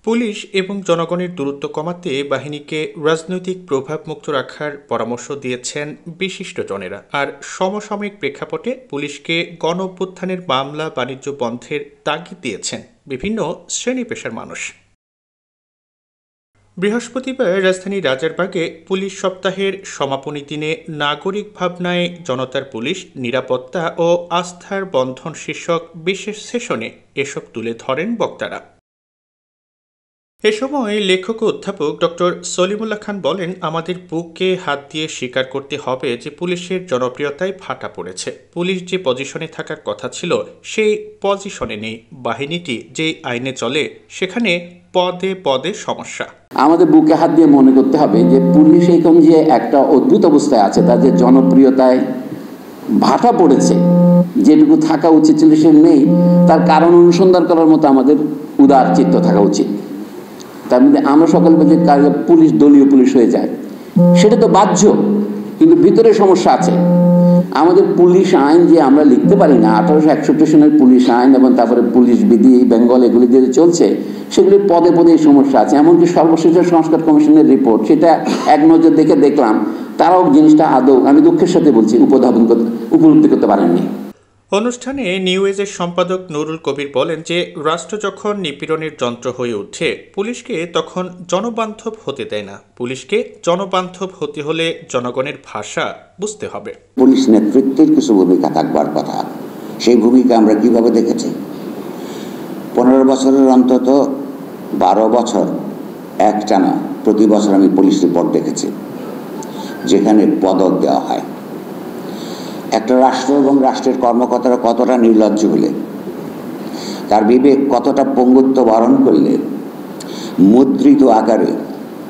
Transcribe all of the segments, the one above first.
Police এবং জনগণের দূরত্ব কমাতে বাহিনীকে রাজনৈতিক প্রভাবমুক্ত রাখার পরামর্শ দিয়েছেন বিশিষ্টজনেরা। আর সমসাময়িক প্রেক্ষাপটে পুলিশকে গণ-অভ্যুত্থানের মামলা বাণিজ্য বন্ধের তাগিদ দিয়েছেন বিভিন্ন শ্রেণী পেশার মানুষ। বৃহস্পতিবার রাজধানী রাজারবাগে পুলিশ সপ্তাহের সমাপনী দিনে নাগরিক ভাবনায় জনতার পুলিশ, নিরাপত্তা ও আস্থার বন্ধন শীর্ষক বিশেষ সেশনে এসব তুলে ধরেন বক্তারা। এ সময় লেখক ও অধ্যাপক ডক্টর সলিমুল্লাহ খান বলেন, আমাদের বুকে হাত দিয়ে স্বীকার করতে হবে যে পুলিশের জনপ্রিয়তায় ভাটা পড়েছে। পুলিশ যে পজিশনে থাকার কথা ছিল সেই পজিশনে নেই। বাহিনীটি যে আইনে চলে সেখানে পদে পদে সমস্যা। আমাদের বুকে হাত দিয়ে মনে করতে হবে যে পুলিশ এখন যে একটা অদ্ভুত অবস্থায় আছে, তাদের জনপ্রিয়তায় ভাটা পড়েছে, যেটুকু থাকা উচিত ছিল সে নেই। তার কারণ অনুসন্ধান করার মতো আমাদের উদার চিত্ত থাকা উচিত। তার মধ্যে আমরা সকল বলছি পুলিশ দলীয় পুলিশ হয়ে যায়, সেটা তো বাহ্য, কিন্তু ভিতরে সমস্যা আছে। আমাদের পুলিশ আইন যে আমরা লিখতে পারি না, 1861 সনের পুলিশ আইন এবং তারপরে পুলিশ বিধি বেঙ্গল এগুলি যে চলছে, সেগুলি পদে পদে সমস্যা আছে। এমনকি সর্বশেষ সংস্কার কমিশনের রিপোর্ট, সেটা এক নজর দেখে দেখলাম তারাও জিনিসটা আদৌ, আমি দুঃখের সাথে বলছি, উপলব্ধি করতে পারেননি। অনুষ্ঠানে নিউ এজের সম্পাদক নুরুল কবির বলেন যে রাষ্ট্র যখন নিপীড়নের যন্ত্র হয়ে ওঠে, পুলিশকে তখন জনবান্ধব হতে দেয় না। পুলিশকে জনবান্ধব হতে হলে জনগণের ভাষা বুঝতে হবে। পুলিশ নেতৃত্বের কিছু ভূমিকা থাকবার কথা, সেই ভূমিকা আমরা কিভাবে দেখেছি? 15 বছরের অন্তত 12 বছর একটানা প্রতি বছর আমি পুলিশ রিপোর্ট দেখেছি, যেখানে পদক দেওয়া হয়। একটা রাষ্ট্র এবং রাষ্ট্রের কর্মকর্তারা কতটা নির্লজ্জ হলে, তার বিবেক কতটা পঙ্গুত্ব বরণ করলে মুদ্রিত আকারে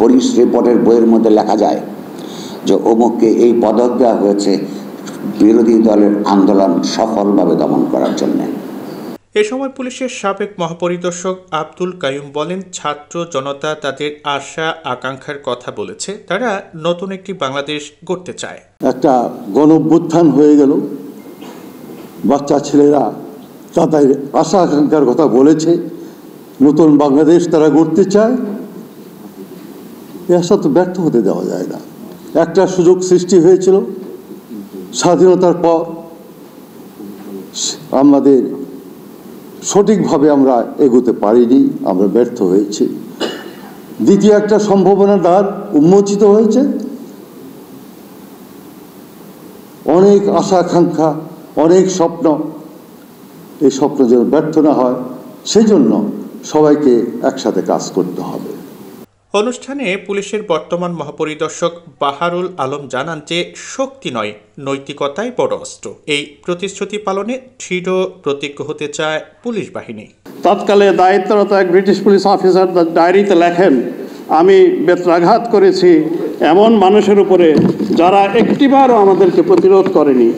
পুলিশ রিপোর্টের বইয়ের মধ্যে লেখা যায় যে অমুককে এই পদক দেওয়া হয়েছে বিরোধী দলের আন্দোলন সফলভাবে দমন করার জন্য। এ সময় পুলিশের সাবেক মহাপরিদর্শক আব্দুল কাইয়ুম বলেন, ছাত্র জনতা তাদের আশা আকাঙ্ক্ষার কথা বলেছে। তারা নতুন একটি বাংলাদেশ গড়তে চায়। একটা গণ-অভ্যুত্থান হয়ে গেল, বাচ্চা ছেলেরা তাদের আশা আকাঙ্ক্ষার কথা বলেছে, নতুন বাংলাদেশ তারা গড়তে চায়। এ আশা তো ব্যর্থ হতে দেওয়া যায় না। একটা সুযোগ সৃষ্টি হয়েছিল স্বাধীনতার পর, আমাদের সঠিকভাবে আমরা এগোতে পারিনি, আমরা ব্যর্থ হয়েছি। দ্বিতীয় একটা সম্ভাবনার দ্বার উন্মোচিত হয়েছে। অনেক আশা আকাঙ্ক্ষা, অনেক স্বপ্ন, এই স্বপ্ন যেন ব্যর্থ না হয়, সেই জন্য সবাইকে একসাথে কাজ করতে হবে। অনুষ্ঠানে পুলিশের বর্তমান মহাপরিদর্শক বাহারুল আলম জানান যে শক্তি নয়, নৈতিকতাই বড় অস্ত্র। এই প্রতিশ্রুতি পালনে দৃঢ় প্রতিজ্ঞ হতে চায় পুলিশ বাহিনী। তৎকালে দায়িত্বরত এক ব্রিটিশ পুলিশ অফিসার ডায়েরিতে লেখেন, আমি বেত্রাঘাত করেছি এমন মানুষের উপরে যারা একটিবারও আমাদেরকে প্রতিরোধ করেনি।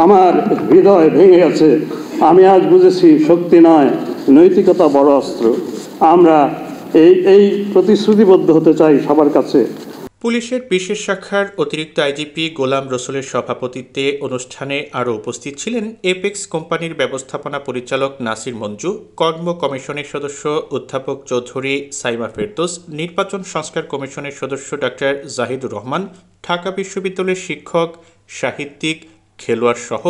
আমার হৃদয় ভেঙে গেছে। আমি আজ বুঝেছি শক্তি নয়, নৈতিকতা বড় অস্ত্র। আমরা এই প্রতিশ্রুতিবদ্ধ হতে চাই সবার কাছে। পুলিশের বিশেষ শাখার অতিরিক্ত আইজিপি গোলাম রসুলের সভাপতিত্বে অনুষ্ঠানে আরও উপস্থিত ছিলেন এপেক্স কোম্পানির ব্যবস্থাপনা পরিচালক নাসির মঞ্জু, কর্ম কমিশনের সদস্য অধ্যাপক চৌধুরী সাইমা ফেরদৌস, নির্বাচন সংস্কার কমিশনের সদস্য ডাক্তার জাহিদুর রহমান, ঢাকা বিশ্ববিদ্যালয়ের শিক্ষক, সাহিত্যিক, খেলোয়াড় সহ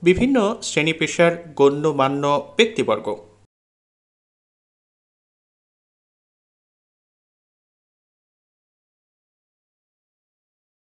বিভিন্ন শ্রেণী পেশার গণ্যমান্য ব্যক্তিবর্গ।